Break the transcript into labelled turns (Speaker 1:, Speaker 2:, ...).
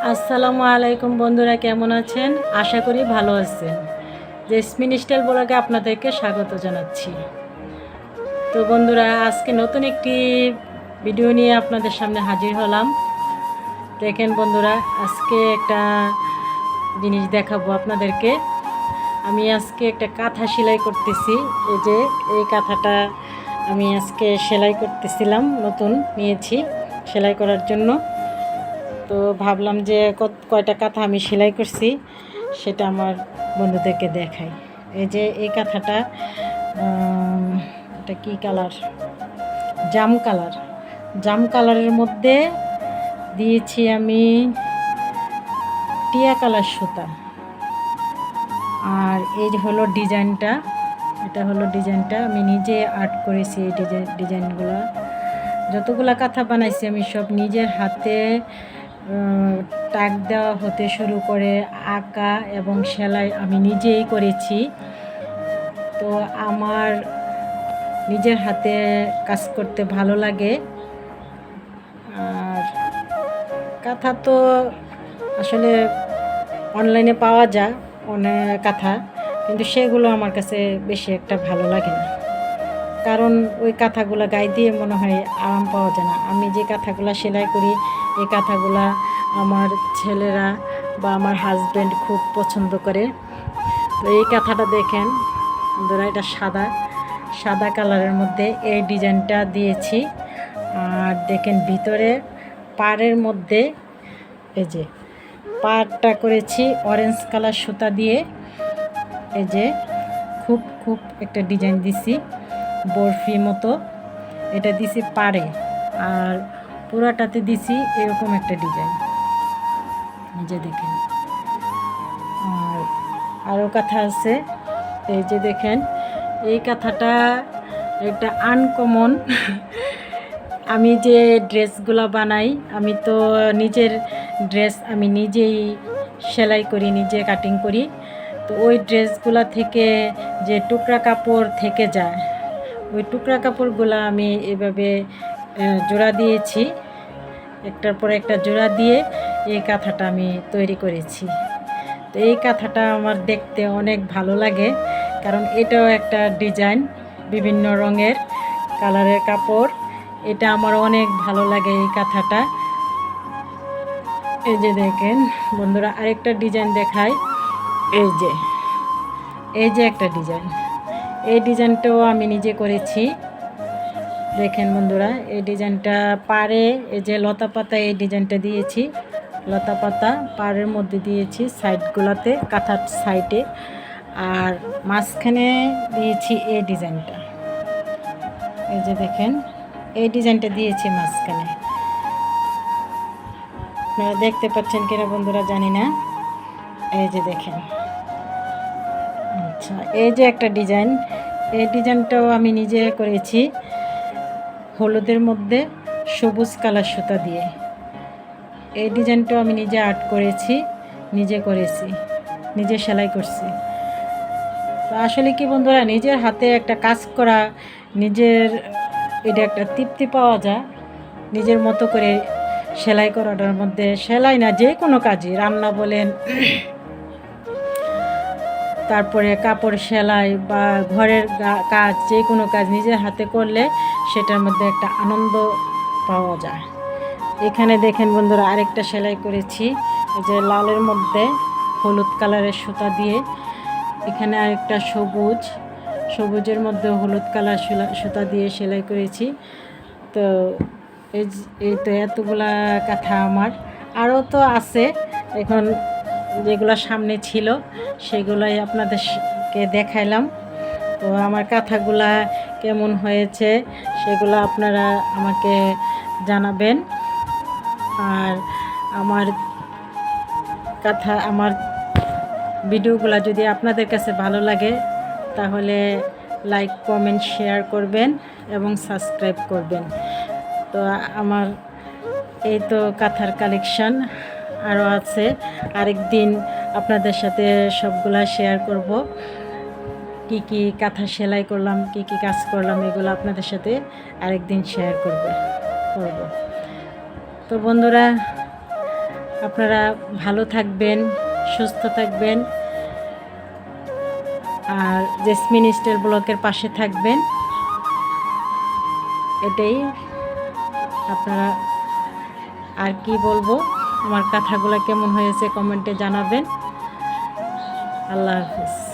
Speaker 1: আসসালামু আলাইকুম বন্ধুরা, কেমন আছেন? আশা করি ভালো আছেন। জেসমিন স্টাইল ব্লগে আপনাদেরকে স্বাগত জানাচ্ছি। তো বন্ধুরা, আজকে নতুন একটি ভিডিও নিয়ে আপনাদের সামনে হাজির হলাম। দেখেন বন্ধুরা, আজকে একটা জিনিস দেখাবো আপনাদেরকে। আমি আজকে একটা কাঁথা সেলাই করতেছি। এই যে এই কাঁথাটা আমি আজকে সেলাই করতেছিলাম, নতুন নিয়েছি সেলাই করার জন্য। তো ভাবলাম যে কয়টা কাঁথা আমি সেলাই করছি সেটা আমার বন্ধুদেরকে দেখাই। এই যে এই কাঁথাটা, এটা কি কালার, জাম কালারের মধ্যে দিয়েছি আমি টিয়া কালার সুতা। আর এই যে হলো ডিজাইনটা, এটা হলো ডিজাইনটা আমি নিজে আর্ট করেছি। এই ডিজাইনগুলো যতগুলো কাঁথা বানাইছি আমি সব নিজের হাতে টাক দেওয়া হতে শুরু করে আঁকা এবং সেলাই আমি নিজেই করেছি। তো আমার নিজের হাতে কাজ করতে ভালো লাগে। আর কাঁথা তো আসলে অনলাইনে পাওয়া যায় অনেক কাঁথা, কিন্তু সেগুলো আমার কাছে বেশি একটা ভালো লাগে না, কারণ ওই কাঁথাগুলো গায়ে দিয়ে মনে হয় আরাম পাওয়া যায় না। আমি যে কাঁথাগুলো সেলাই করি এই কাঁথাগুলো আমার ছেলেরা বা আমার হাজব্যান্ড খুব পছন্দ করে। তো এই কাঁথাটা দেখেন বন্ধুরা, এটা সাদা কালারের মধ্যে এই ডিজাইনটা দিয়েছি। আর দেখেন ভিতরে পাড়ের মধ্যে এই যে পাড়টা করেছি অরেঞ্জ কালার সুতা দিয়ে। এই যে খুব একটা ডিজাইন দিছি বরফি মতো, এটা দিছি পাড়ে। আর পুরাটাতে দিছি এরকম একটা ডিজাইন, নিজে দেখেন। আর আরও কাঁথা আছে, এই যে দেখেন এই কাঁথাটা একটা আনকমন। আমি যে ড্রেসগুলো বানাই, আমি তো নিজের ড্রেস আমি নিজেই সেলাই করি, নিজে কাটিং করি। তো ওই ড্রেসগুলো থেকে যে টুকরা কাপড় থেকে যায়, ওই টুকরা কাপড়গুলো আমি এভাবে জোড়া দিয়েছি, একটার পর একটা জোড়া দিয়ে এই কাঁথাটা আমি তৈরি করেছি। তো এই কাঁথাটা আমার দেখতে অনেক ভালো লাগে, কারণ এটাও একটা ডিজাইন, বিভিন্ন রঙের কালারের কাপড়। এটা আমার অনেক ভালো লাগে এই কাঁথাটা। এই যে দেখেন বন্ধুরা, আরেকটা ডিজাইন দেখাই। এই যে একটা ডিজাইন, এই ডিজাইনটাও আমি নিজে করেছি। দেখেন বন্ধুরা, এই ডিজাইনটা পাড়ে এই যে লতা পাতা, এই ডিজাইনটা দিয়েছি লতা পাতা পাড়ের মধ্যে দিয়েছি সাইডগুলোতে, কাঁথার সাইডে। আর মাঝখানে দিয়েছি এই ডিজাইনটা। এই যে দেখেন এই ডিজাইনটা দিয়েছি মাঝখানে। আপনারা দেখতে পাচ্ছেন কিনা বন্ধুরা জানি না। এই যে দেখেন, আচ্ছা এই যে একটা ডিজাইন, এই ডিজাইনটাও আমি নিজে করেছি হলুদের মধ্যে সবুজ কালার সুতা দিয়ে। এই ডিজাইনটাও আমি নিজে আর্ট করেছি, নিজে সেলাই করছি। তো আসলে কি বন্ধুরা, নিজের হাতে একটা কাজ করা, নিজের এটা একটা তৃপ্তি পাওয়া যায়। নিজের মতো করে সেলাই করাটার মধ্যে, সেলাই না যে কোনো কাজই, রান্না বলেন, তারপরে কাপড় সেলাই বা ঘরের কাজ, যে কোনো কাজ নিজের হাতে করলে সেটার মধ্যে একটা আনন্দ পাওয়া যায়। এখানে দেখেন বন্ধুরা, আরেকটা সেলাই করেছি এই যে লালের মধ্যে হলুদ কালারের সুতা দিয়ে। এখানে আরেকটা সবুজের মধ্যে হলুদ কালার সুতা দিয়ে সেলাই করেছি। তো এই তো এতগুলা কাঁথা আমার, আরও তো আছে, এখন যেগুলো সামনে ছিল সেগুলোই আপনাদেরকে দেখাইলাম। তো আমার কাঁথাগুলা কেমন হয়েছে সেগুলো আপনারা আমাকে জানাবেন। আর আমার আমার ভিডিওগুলো যদি আপনাদের কাছে ভালো লাগে তাহলে লাইক কমেন্ট শেয়ার করবেন এবং সাবস্ক্রাইব করবেন। তো আমার এই তো কাঁথার কালেকশন আরও আছে, আরেক দিন আপনাদের সাথে সবগুলা শেয়ার করব। কি কাঁথা সেলাই করলাম, কি কাজ করলাম, এগুলো আপনাদের সাথে আরেক দিন শেয়ার করব। তো বন্ধুরা, আপনারা ভালো থাকবেন, সুস্থ থাকবেন, আর জেসমিন স্টাইল ব্লগের পাশে থাকবেন। এটাই আপনারা, আর কি বলবো, আমার কথাগুলো কেমন হয়েছে কমেন্টে জানাবেন। আল্লাহ হাফিজ।